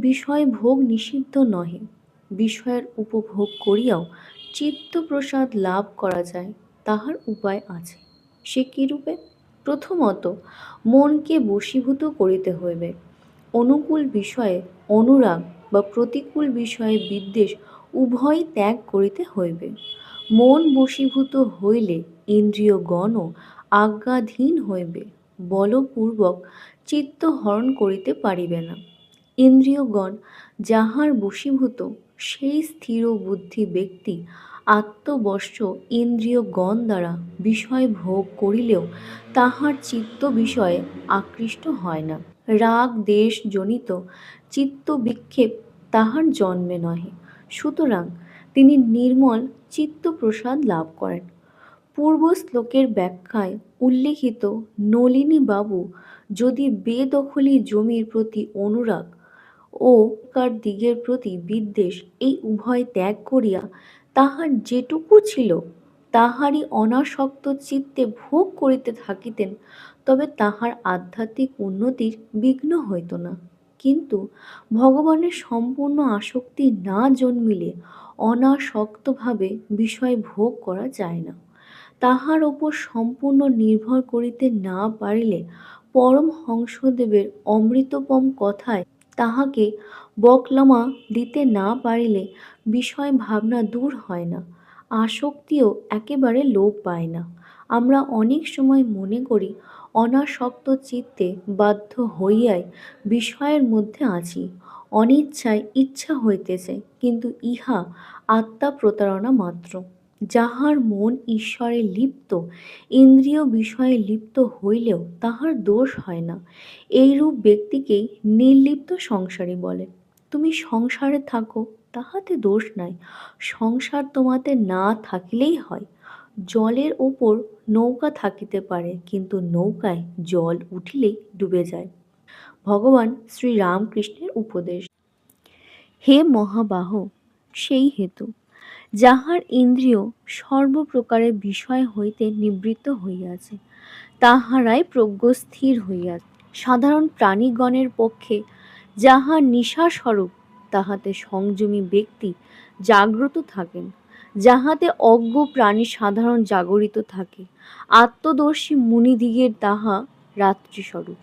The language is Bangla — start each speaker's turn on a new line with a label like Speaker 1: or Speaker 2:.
Speaker 1: বিষয় ভোগ নিষিদ্ধ নহে, বিষয়ের উপভোগ করিয়াও চিত্তপ্রসাদ লাভ করা যায়, তাহার উপায় আছে। সে কিরূপে? প্রথমত মনকে বশীভূত করিতে হইবে। অনুকূল বিষয়ে অনুরাগ বা প্রতিকূল বিষয়ে বিদ্বেষ উভয় ত্যাগ করিতে হইবে। মন বশীভূত হইলে ইন্দ্রিয়গণও আজ্ঞাধীন হইবে, বলপূর্বক চিত্ত হরণ করিতে পারিবে না। ইন্দ্রিয়গণ যাহার বশীভূত, সেই স্থির বুদ্ধি ব্যক্তি আত্মবশ্য ইন্দ্রিয়গণ দ্বারা বিষয় ভোগ করিলেও তাহার চিত্ত বিষয়ে আকৃষ্ট হয় না। রাগ দেশ জনিত চিত্ত বিক্ষেপ তাহার জন্মে নহে, সুতরাং তিনি নির্মল চিত্তপ্রসাদ লাভ করেন। পূর্ব শ্লোকের ব্যাখ্যায় উল্লিখিত নলিনীবাবু যদি বেদখলি জমির প্রতি অনুরাগ ও কার দিগের প্রতি বিদ্বেষ এই উভয় ত্যাগ করিয়া তাহার যেটুকু ছিল তাহারই অনাসক্ত চিত্তে ভোগ করিতে থাকিতেন, তবে তাহার আধ্যাত্মিক উন্নতির বিঘ্ন হইত না। কিন্তু ভগবানের সম্পূর্ণ আসক্তি না জন্মিলে অনাসক্তভাবে বিষয় ভোগ করা যায় না। তাহার ওপর সম্পূর্ণ নির্ভর করিতে না পারিলে, পরমহংসদেবের অমৃতোপম কথায় তাহাকে বকলমা দিতে না পারিলে বিষয় ভাবনা দূর হয় না, আসক্তিও একেবারে লোপ পায় না। আমরা অনেক সময় মনে করি অনাসক্ত চিত্তে বাধ্য হইয়াই বিষয়ের মধ্যে আছি, অনিচ্ছায় ইচ্ছা হইতেছে, কিন্তু ইহা আত্মা প্রতারণা মাত্র। যাহার মন ঈশ্বরে লিপ্ত, ইন্দ্রিয় বিষয়ে লিপ্ত হইলেও তাহার দোষ হয় না, এইরূপ ব্যক্তিকেই নির্লিপ্ত সংসারী বলে। তুমি সংসারে থাকো, তাহাতে দোষ নাই, সংসার তোমাতে না থাকিলেই হয়। জলের ওপর নৌকা থাকিতে পারে, কিন্তু নৌকায় জল উঠিলেই ডুবে যায়। ভগবান শ্রী রামকৃষ্ণের উপদেশ। হে মহাবাহ, সেই হেতু যাহার ইন্দ্রিয় সর্বপ্রকারের বিষয় হইতে নিবৃত্ত হইয়াছে, তাহারাই প্রজ্ঞস্থির হইয়াছে। সাধারণ প্রাণীগণের পক্ষে যাহা নিশাস্বরূপ, তাহাতে সংযমী ব্যক্তি জাগ্রত থাকেন, যাহাতে অজ্ঞ প্রাণী সাধারণ জাগরিত থাকে। আত্মদর্শী মুনিদিগের তাহা রাত্রিস্বরূপ।